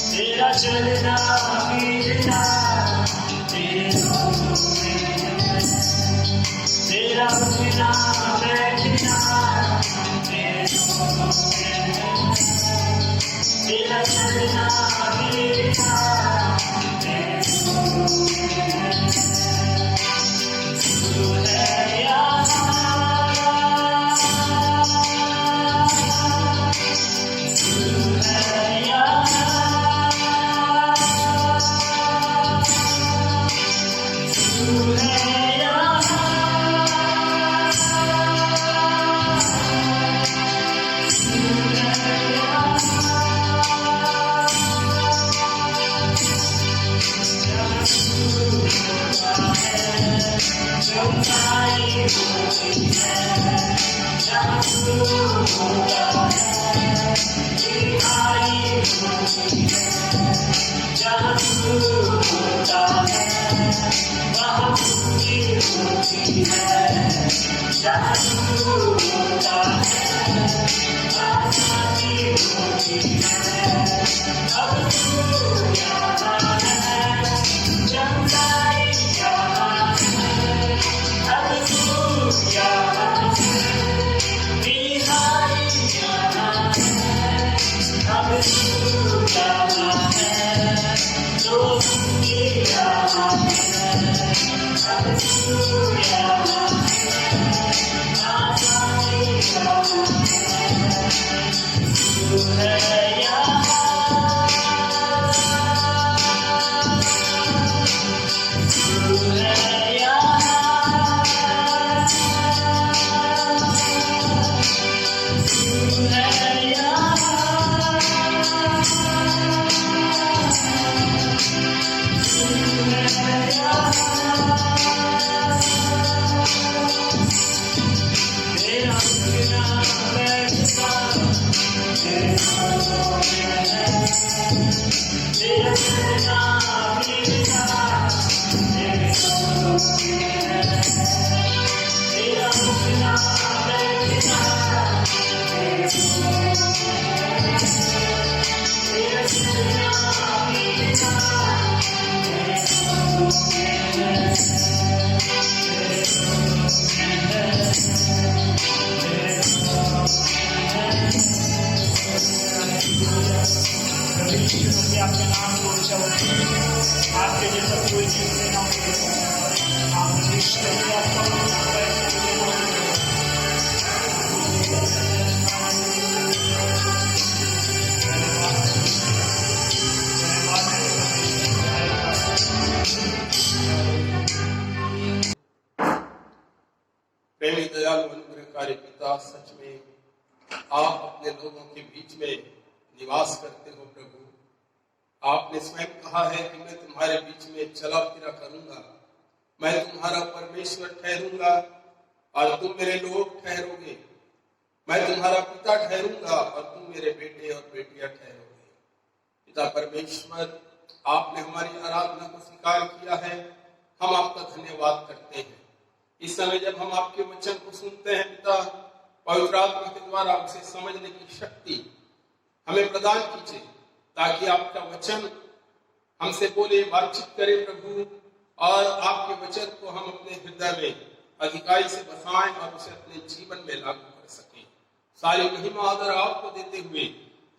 तेरा चलना फिरना तेरे नूरों में है, तेरा उठना बैठना तेरे नूरों में है, तेरा चलना फिरना तेरे नूरों में है। तू है यार आपके नाम को आपके जैसा कोई चीज ना प्रेमी दयालु अनुग्रहकारी पिता, सच में आप अपने लोगों के बीच में निवास करते हो प्रभु। आपने स्वयं कहा है कि मैं तुम्हारे बीच में चला फिरा करूंगा, मैं तुम्हारा परमेश्वर ठहरूंगा और तुम मेरे लोग ठहरोगे। मैं तुम्हारा पिता ठहरूंगा और तुम मेरे बेटे और बेटियां ठहरोगे। पिता परमेश्वर, आपने हमारी आराधना को स्वीकार किया है, हम आपका धन्यवाद करते हैं। इस समय जब हम आपके वचन को सुनते हैं पिता, पवित्र आत्मा के द्वारा उसे समझने की शक्ति हमें प्रदान कीजिए, ताकि आपका वचन हमसे बोले, बातचीत करे प्रभु, और आपके वचन को हम अपने हृदय में अधिकारी से बसाएं और उसे अपने जीवन में लागू कर सकें। सारी महिमा आदर आपको देते हुए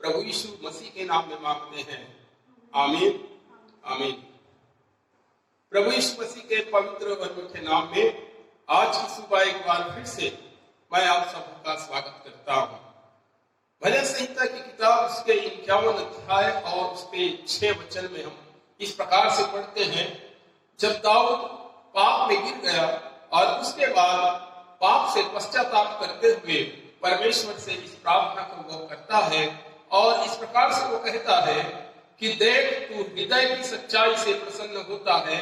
प्रभु यीशु मसीह के नाम में मांगते हैं, आमीन आमीन। प्रभु यीशु मसीह के पवित्र और मीठे नाम में आज की सुबह एक बार फिर से मैं आप सबका स्वागत करता हूं। भजन संहिता की किताब उसके 51 अध्याय और उसके 6 वचन में हम इस प्रकार से पढ़ते हैं, जब दाऊद पाप में गिर गया और उसके बाद पाप से पश्चाताप करते हुए परमेश्वर से इस प्रार्थना को वो करता है और इस प्रकार से वो कहता है कि देख, तू हृदय की सच्चाई से प्रसन्न होता है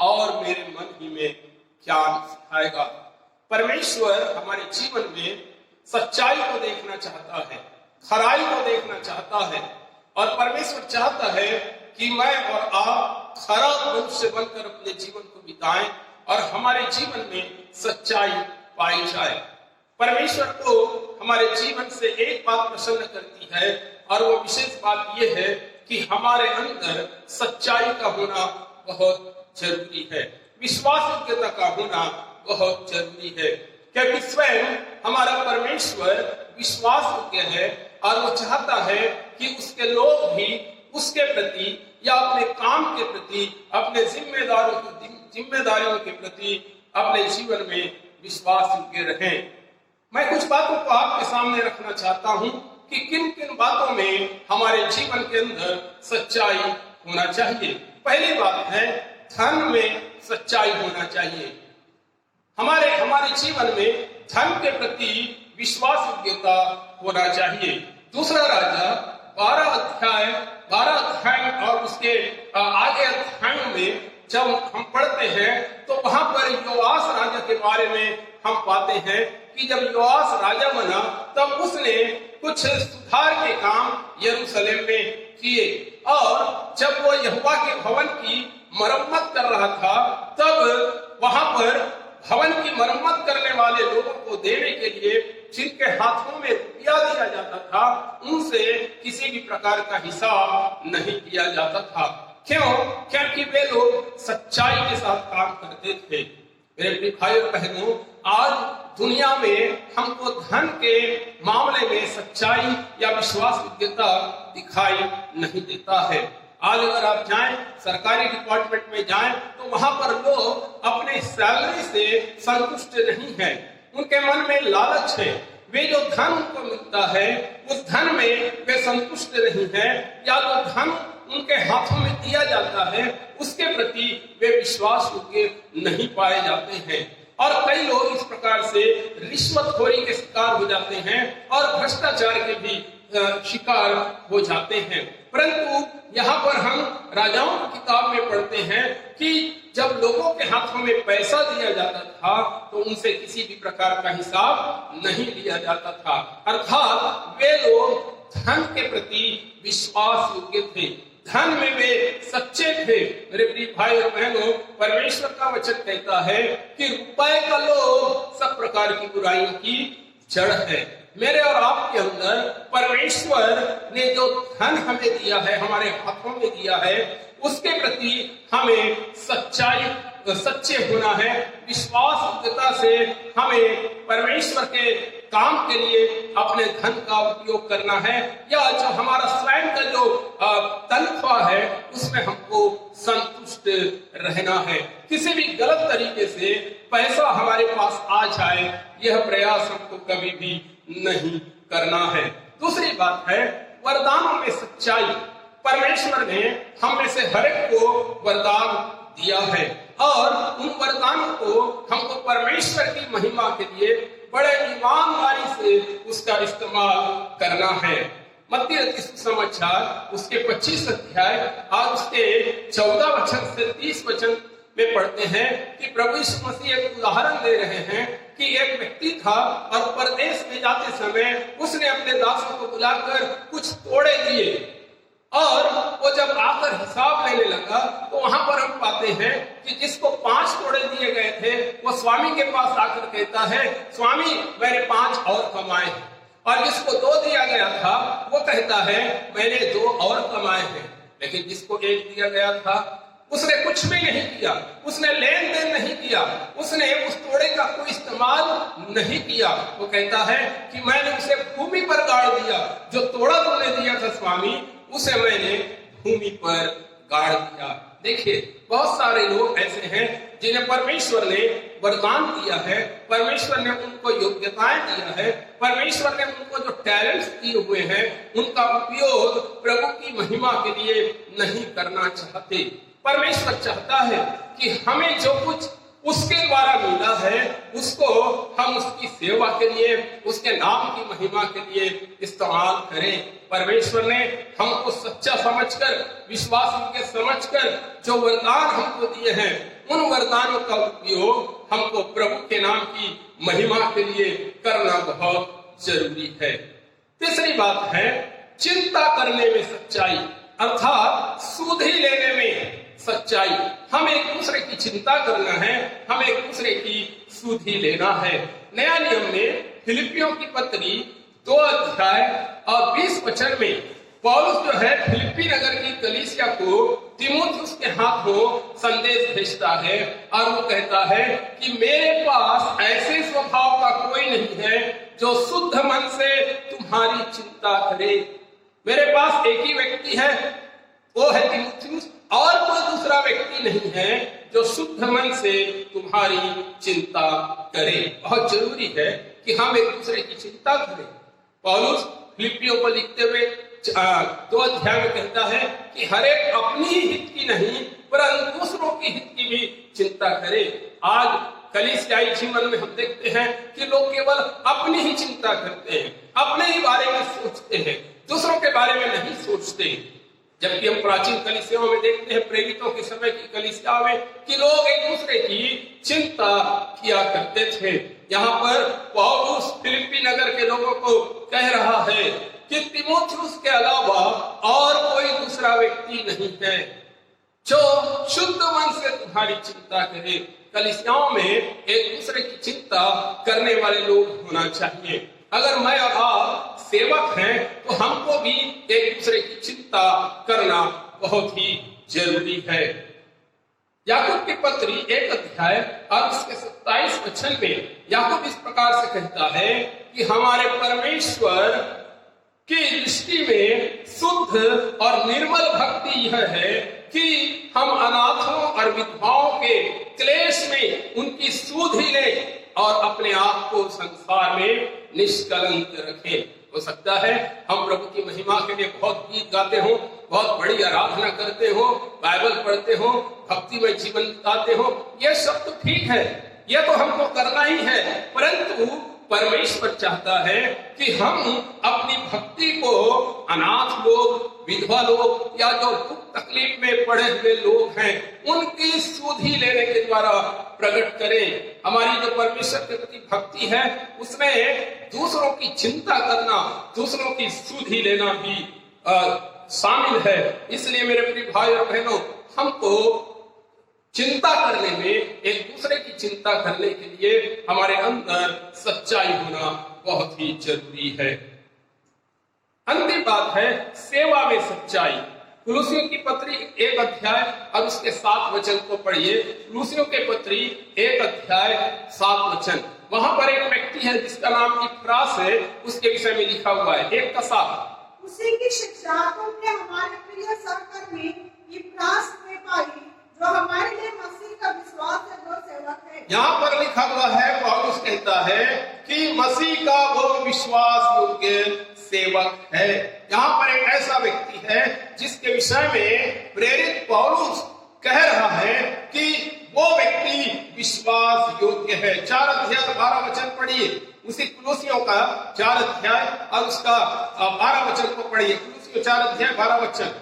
और मेरे मन ही में ज्ञान सिखाएगा। परमेश्वर हमारे जीवन में सच्चाई को देखना चाहता है, खराई को देखना चाहता है और परमेश्वर चाहता है कि मैं और आप खरा मनुष्य बनकर अपने जीवन को बिताएं और हमारे जीवन में सच्चाई पाई जाए। परमेश्वर को हमारे जीवन से एक बात प्रसन्न करती है और वो विशेष बात यह है कि हमारे अंदर सच्चाई का होना बहुत जरूरी है, विश्वास योग्यता का होना बहुत जरूरी है, क्योंकि स्वयं हमारा परमेश्वर विश्वास योग्य है और वो चाहता है कि उसके लोग भी उसके प्रति या अपने काम के प्रति, अपने जिम्मेदारियों के प्रति अपने जीवन में विश्वास योग्य रहें। मैं कुछ बातों को आपके सामने रखना चाहता हूं कि किन किन बातों में हमारे जीवन के अंदर सच्चाई होना चाहिए। पहली बात है, धन में सच्चाई होना चाहिए। हमारे जीवन में धन के प्रति विश्वास योग्यता होना चाहिए। दूसरा राजा 12 अध्याय और उसके आगे अध्यायों में जब हम पढ़ते हैं तो वहां पर योआस राजा के बारे में हम पाते हैं कि जब योआस राजा बना तब उसने कुछ सुधार के काम यरूशलेम में किए और जब वो यहोवा के भवन की मरम्मत कर रहा था तब वहां पर भवन की मरम्मत करने वाले लोगों को देने के लिए जिनके हाथों में रुपया दिया जाता था उनसे किसी भी प्रकार का हिसाब नहीं किया जाता था। क्यों? क्योंकि वे लोग सच्चाई के साथ काम करते थे। मेरे भाई और बहनों, आज दुनिया में हमको धन के मामले में सच्चाई या विश्वास योग्यता दिखाई नहीं देता है। आज अगर आप जाएं, सरकारी डिपार्टमेंट में जाएं, तो वहां पर लोग अपने सैलरी से संतुष्ट नहीं है, उनके मन में लालच है। वे जो धन उनको मिलता है उस धन में वे संतुष्ट नहीं है, या जो धन उनके हाथों में दिया जाता है उसके प्रति वे विश्वास योग्य नहीं पाए जाते हैं। और कई लोग इस प्रकार से रिश्वतखोरी के शिकार हो जाते हैं और भ्रष्टाचार के भी शिकार हो जाते हैं। परंतु यहाँ पर हम राजाओं की किताब में पढ़ते हैं कि जब लोगों के हाथों में पैसा दिया जाता था तो उनसे किसी भी प्रकार का हिसाब नहीं लिया जाता था, अर्थात वे लोग धन के प्रति विश्वास योग्य थे, धन में वे सच्चे थे। मेरे प्रिय भाई और बहनों, परमेश्वर का वचन कहता है कि रुपए का लोभ सब प्रकार की बुराइयों की जड़ है। मेरे और आपके अंदर परमेश्वर ने जो धन हमें दिया है, हमारे हाथों में दिया है, उसके प्रति हमें सच्चे होना है, विश्वास योग्यता से हमें परमेश्वर के काम के लिए अपने धन का उपयोग करना है, या जो हमारा स्वयं का जो तनख्वाह है उसमें हमको संतुष्ट रहना है। किसी भी गलत तरीके से पैसा हमारे पास आ जाए यह प्रयास हमको कभी भी नहीं करना है। दूसरी बात है, वरदानों में सच्चाई। परमेश्वर ने हम में से हर एक को वरदान दिया है और उन वरदानों को हमको परमेश्वर की महिमा के लिए बड़े ईमानदारी से उसका इस्तेमाल करना है। मत्ती रचित सुसमाचार उसके 25 अध्याय और उसके 14 वचन से 30 वचन में पढ़ते हैं कि प्रभु यीशु मसीह एक उदाहरण दे रहे हैं कि एक व्यक्ति था और परदेश में जाते समय उसने अपने दासों को बुलाकर कुछ तोड़े दिए और वो जब आकर हिसाब लेने लगा तो वहां पर हम पाते हैं कि जिसको 5 तोड़े दिए गए थे वो स्वामी के पास आकर कहता है, स्वामी मैंने 5 और कमाए हैं। और जिसको 2 दिया गया था वो कहता है मैंने 2 और कमाए हैं। लेकिन जिसको 1 दिया गया था उसने कुछ भी नहीं किया, उसने लेन देन नहीं किया, उसने उस तोड़े का कोई इस्तेमाल नहीं किया। वो कहता है कि मैंने उसे भूमि पर गाड़ दिया, जो तोड़ा तुमने दिया था स्वामी उसे मैंने भूमि पर गाड़ दिया। देखिए, बहुत सारे लोग ऐसे हैं जिन्हें परमेश्वर ने वरदान दिया है, परमेश्वर ने उनको योग्यताएं दिया है, परमेश्वर ने उनको जो टैलेंट्स दिए हुए हैं उनका उपयोग प्रभु की महिमा के लिए नहीं करना चाहते। परमेश्वर चाहता है कि हमें जो कुछ उसके द्वारा मिला है उसको हम उसकी सेवा के लिए, उसके नाम की महिमा के लिए इस्तेमाल करें। परमेश्वर ने हमको सच्चा समझकर, विश्वास योग्य समझकर जो वरदान हमको दिए हैं उन वरदानों का उपयोग हमको प्रभु के नाम की महिमा के लिए करना बहुत जरूरी है। तीसरी बात है चिंता करने में सच्चाई, अर्थात सुधि लेने में सच्चाई। हम एक दूसरे की चिंता करना है, हम एक दूसरे की सुधि लेना है। नया नियम में फिलिपियों की पत्री 2 अध्याय और 20 वचन में पौलुस जो है फिलिप्पी नगर की कलीसिया को तीमुथियुस के हाथों संदेश भेजता है और वो कहता है कि मेरे पास ऐसे स्वभाव का कोई नहीं है जो शुद्ध मन से तुम्हारी चिंता करे। मेरे पास एक ही व्यक्ति है, वो है तीमुथियुस, और कोई दूसरा व्यक्ति नहीं है जो शुद्ध मन से तुम्हारी चिंता करे। बहुत जरूरी है कि हम एक दूसरे की चिंता करें। पौलुस फिलिपियों को लिखते हुए 2 अध्याय में कहता है कि हर एक अपनी ही हित की नहीं परंतु दूसरों की हित की भी चिंता करे। आज कलीसियाई जीवन में हम देखते हैं कि लोग केवल अपनी ही चिंता करते हैं, अपने ही बारे में सोचते हैं, दूसरों के बारे में नहीं सोचते। जबकि हम प्राचीन कलीसियाओं में देखते हैं, प्रेरितों के समय की कलीसियाओं में, कि लोग एक दूसरे की चिंता किया करते थे। यहाँ पर पौलुस फिलिप्पी नगर के लोगों को कह रहा है कि तीमुथियुस के अलावा और कोई दूसरा व्यक्ति नहीं है जो शुद्ध मन से तुम्हारी चिंता करे। कलीसियाओं में एक दूसरे की चिंता करने वाले लोग होना चाहिए। अगर मैं और आप सेवक हैं तो हमको भी एक दूसरे की चिंता करना बहुत ही जरूरी है। याकूब की पत्री 1 अध्याय और उसके 27 वचन में याकूब इस प्रकार से कहता है कि हमारे परमेश्वर की दृष्टि में शुद्ध और निर्मल भक्ति यह है कि हम अनाथों और विधवाओं के क्लेश में उनकी सुधि लें और अपने आप को संसार में निष्कलंक रखें। हो सकता है हम प्रभु की महिमा के लिए बहुत गीत गाते हो, बहुत बड़ी आराधना करते हो, बाइबल पढ़ते हो, भक्ति में जीवन बिताते हो, ये सब तो ठीक है, ये तो हमको करना ही है। परंतु परमेश्वर चाहता है कि हम अपनी भक्ति को अनाथ लोग, विधवा लोग या जो दुख तकलीफ में पड़े हुए लोग हैं उनकी सुधि लेने के द्वारा प्रकट करें। हमारी जो परमेश्वर के प्रति भक्ति है उसमें दूसरों की चिंता करना, दूसरों की सुधि लेना भी शामिल है। इसलिए मेरे प्रिय भाई और बहनों, हमको चिंता करने में, एक दूसरे की चिंता करने के लिए हमारे अंदर सच्चाई होना बहुत ही जरूरी है। अंतिम बात है सेवा में सच्चाई। कुलुसियों की पत्री 1 अध्याय और उसके 7 वचन को पढ़िए। कुलुसियों के पत्री 1 अध्याय 7 वचन। वहां पर एक व्यक्ति है जिसका नाम इफ्रास है, उसके विषय में लिखा हुआ है 1 का 7। उसी की शिक्षा तुमने हमारे प्रिय सहकर्मी इफ्रास में पाई, जो हमारे लिए मसीह का विश्वास है, जो सेवक है। यहाँ पर लिखा हुआ है, पौलुस कहता है कि मसीह का वो विश्वास योग्य सेवक है। यहाँ पर एक ऐसा व्यक्ति है जिसके विषय में प्रेरित पौलुस कह रहा है कि वो व्यक्ति विश्वास योग्य है। 4 अध्याय 12 वचन पढ़िए, उसी कुलुसियों का 4 अध्याय और उसका 12 वचन को पढ़िए। कुलुसियों 4 अध्याय 12 वचन।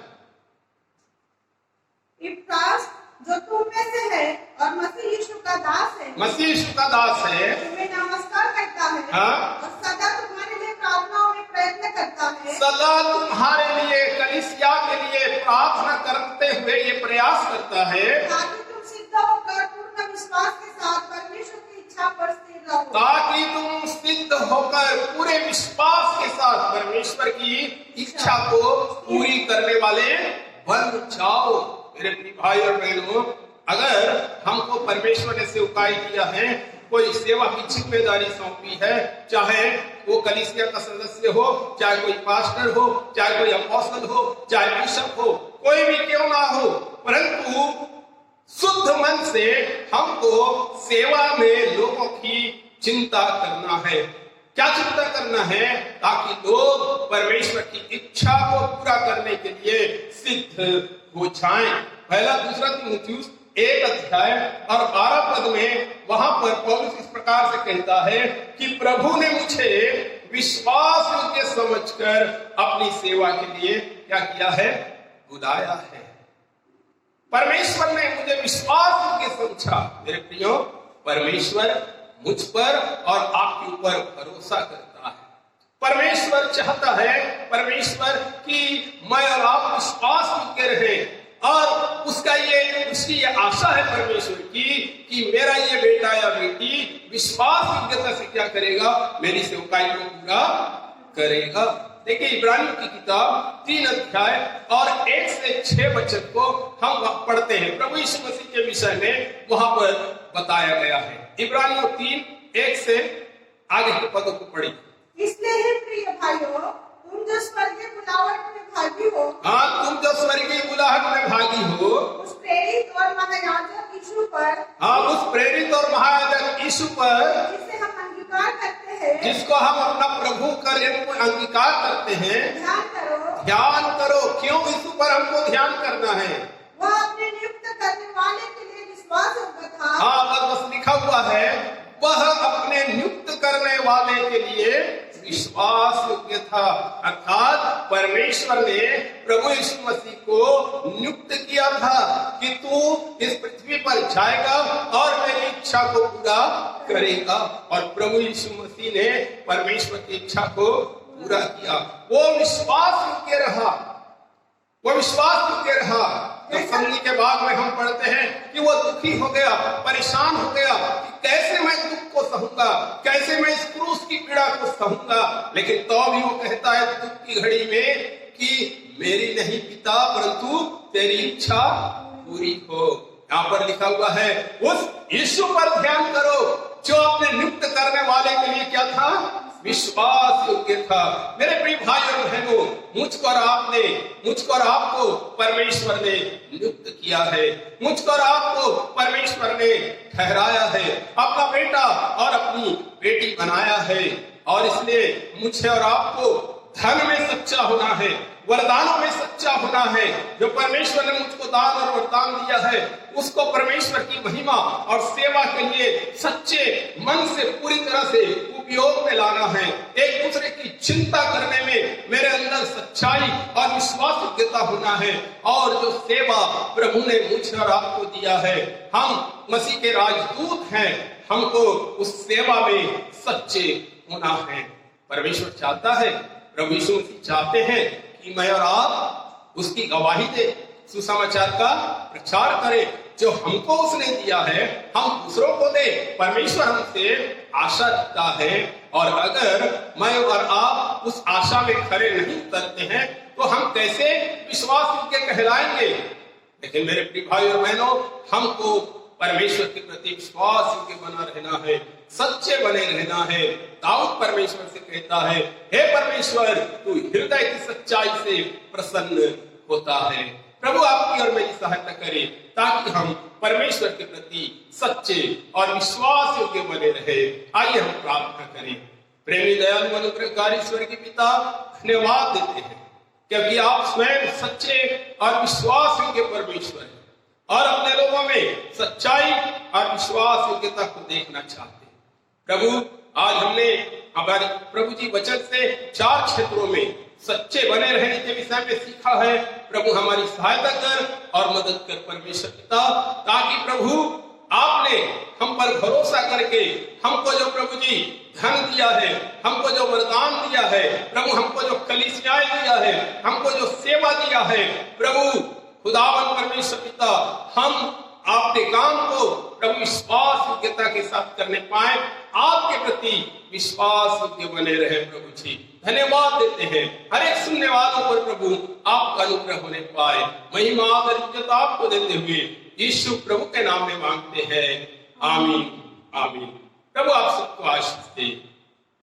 इफ्रास जो तुम में से है और मसीह यीशु का दास है, मसीह यीशु का दास है, तुम्हें नमस्कार करता है। हाँ? और सदा तुम्हारे लिए प्रार्थनाओं में प्रयत्न करता है। सदा तुम्हारे लिए, कलीसिया के लिए प्रार्थना करते हुए ये प्रयास करता है ताकि तुम सिद्ध होकर पूर्ण विश्वास के साथ परमेश्वर की इच्छा पर स्थिर रहो। ताकि तुम सिद्ध होकर पूरे विश्वास के साथ परमेश्वर की इच्छा को पूरी करने वाले बन जाओ। मेरे प्रिय भाई और बहनों, अगर हमको परमेश्वर ने सेवकाई दिया है, कोई सेवा की जिम्मेदारी सौंपी है, चाहे वो कलीसिया का सदस्य हो, चाहे कोई पास्टर हो, चाहे कोई अपोस्तल हो, चाहे बिशप हो, कोई भी क्यों ना हो, परंतु शुद्ध मन से हमको सेवा में लोगों की चिंता करना है। क्या चिंता करना है? ताकि लोग परमेश्वर की इच्छा को पूरा करने के लिए सिद्ध हो जाएं। पहला दूसरा तीमुथियुस 1 अध्याय और 12 पद में वहां पर पौलुस इस प्रकार से कहता है कि प्रभु ने मुझे विश्वास योग्य समझकर अपनी सेवा के लिए क्या किया है? बुलाया है। परमेश्वर ने मुझे विश्वास योग्य समझा। मेरे प्रियो, परमेश्वर मुझ पर और आपके ऊपर भरोसा करता है। परमेश्वर चाहता है, परमेश्वर की मैं और आप विश्वास योग्य रहे, और उसकी ये आशा है परमेश्वर की कि मेरा ये बेटा या बेटी विश्वास योग्यता से क्या करेगा? मेरी सेवकाई को पूरा करेगा। देखिए, इब्रानियों की किताब 3 अध्याय और 1 से 6 वचन को हम पढ़ते हैं। प्रभु यीशु मसीह के विषय में वहां पर बताया गया है। इब्रानियों 3, 1 से आगे के पदों को पढ़िए। इसलिए हे प्रिय भाइयों, तुम जो स्वर्गीय बुलाहट में भागी हो, हाँ, तुम जो स्वर्गीय बुलाहट में भागी हो, उस प्रेरित और महायाजक यीशु पर, हाँ, उस प्रेरित और महायाजक यीशु पर, जिसे हम अंगीकार करते हैं, जिसको हम अपना प्रभु कर अंगीकार करते हैं, ध्यान करो। ध्यान करो। क्यों यीशु पर हमको ध्यान करना है? वह अपने नियुक्त करने वाले के लिए विश्वास योग्य था। हाँ, बस लिखा हुआ है, वह अपने नियुक्त करने वाले के लिए विश्वास योग्य था। अर्थात परमेश्वर ने प्रभु यीशु मसीह को नियुक्त किया था कि तू इस पृथ्वी पर जाएगा और मेरी इच्छा को पूरा करेगा। और प्रभु यीशु मसीह ने परमेश्वर की इच्छा को पूरा किया। वो विश्वास योग्य रहा, वो विश्वास योग्य रहा। संगि के बाद में हम पढ़ते हैं कि वो दुखी हो गया, परेशान हो गया कि कैसे मैं दुख को सहूंगा, कैसे मैं इस क्रूस की पीड़ा को सहूंगा। लेकिन तो भी वो कहता है दुख की घड़ी में कि मेरी नहीं पिता परंतु तेरी इच्छा पूरी हो। यहाँ पर लिखा हुआ है, उस यीशु पर ध्यान करो जो अपने नियुक्त करने वाले के लिए क्या था? विश्वास योग्य था। मेरे प्रिय भाई और बहनों, मुझको और आपको परमेश्वर ने नियुक्त किया है, मुझको और आपको परमेश्वर ने ठहराया है, अपना बेटा और अपनी बेटी बनाया है। और इसलिए मुझे और आपको धन में सच्चा होना है, वरदानों में सच्चा होना है। जो परमेश्वर ने मुझको दान और वरदान दिया है, उसको परमेश्वर की महिमा और सेवा के लिए सच्चे मन से पूरी तरह से उपयोग में लाना है। एक दूसरे की चिंता करने में मेरे अंदर सच्चाई और विश्वास योग्यता होना है। और जो सेवा प्रभु ने मुझे और आपको दिया है, हम मसीह के राजदूत हैं, हमको उस सेवा में सच्चे होना है। परमेश्वर चाहता है, प्रभु यीशु मसीह चाहते हैं कि मैं और आप उसकी गवाही दे, सुसमाचार का प्रचार करें। जो हमको उसने दिया है हम दूसरों को दे। परमेश्वर हमसे आशा रखता है, और अगर मैं और आप उस आशा में खरे नहीं उतरते हैं तो हम कैसे विश्वास योग्य कहलाएंगे? लेकिन मेरे प्रिय भाई और बहनों, हमको परमेश्वर के प्रति विश्वास योग्य बना रहना है, सच्चे बने रहना है। दाऊद परमेश्वर से कहता है, हे परमेश्वर, तू हृदय की सच्चाई से प्रसन्न होता है। प्रभु आपकी और मेरी सहायता करे ताकि हम परमेश्वर के प्रति सच्चे और विश्वास योग्य बने रहे। आइए हम प्रार्थना करें। प्रेमी दयालु अनुग्रहकारी ईश्वर के पिता, धन्यवाद देते हैं क्योंकि आप स्वयं सच्चे और विश्वास योग्य परमेश्वर हैं और अपने लोगों में सच्चाई और विश्वास योग्यता को देखना चाहते हैं। प्रभु, आज हमने हमारे प्रभु जी वचन से 4 क्षेत्रों में सच्चे बने रहने के विषय में सीखा है। प्रभु हमारी सहायता कर और मदद कर परमेश्वर पिता, ताकि प्रभु आपने हम पर भरोसा करके हमको जो प्रभु जी धन दिया है, हमको जो वरदान दिया है, प्रभु हमको जो कलीसियाएं दिया है, हमको जो सेवा दिया है, प्रभु खुदावन परमेश्वर पिता, हम आपके काम को प्रभु विश्वास योग्यता के साथ करने पाए, आपके प्रति विश्वास योग्य बने रहे प्रभु जी। धन्यवाद देते हैं हर एक सुनने वालों पर प्रभु आपका अनुग्रह होने पाए। महिमा आदर इज्जत आपको देते हुए यीशु प्रभु के नाम में मांगते हैं, आमीन आमीन। प्रभु आप सबको आशीष दे।